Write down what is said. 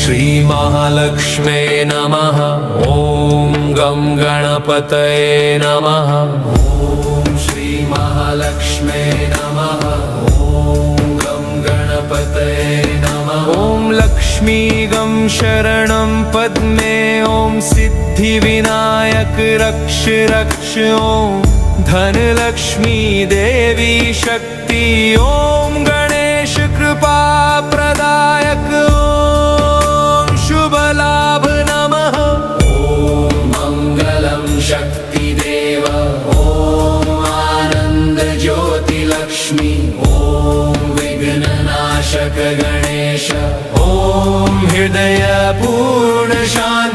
श्रीमहालक्ष्म्यै नमः। ॐ गं गणपतये नमः। ॐ श्रीमहालक्ष्म्यै नमः। ॐ गं गणपतये नमः। ॐ लक्ष्मी गं शरणं पद्मे। ॐ सिद्धिविनायक रक्ष रक्ष। ॐ धनलक्ष्मी देवी शक्ति। ॐ गणेश कृपा प्रदायक। ॐ शुभ लाभ नमः। ॐ मंगलम शक्तिदेव। ॐ आनंद ज्योति लक्ष्मी। ॐ विघ्ननाशक गणेश। ॐ हृदय पूर्ण शांति।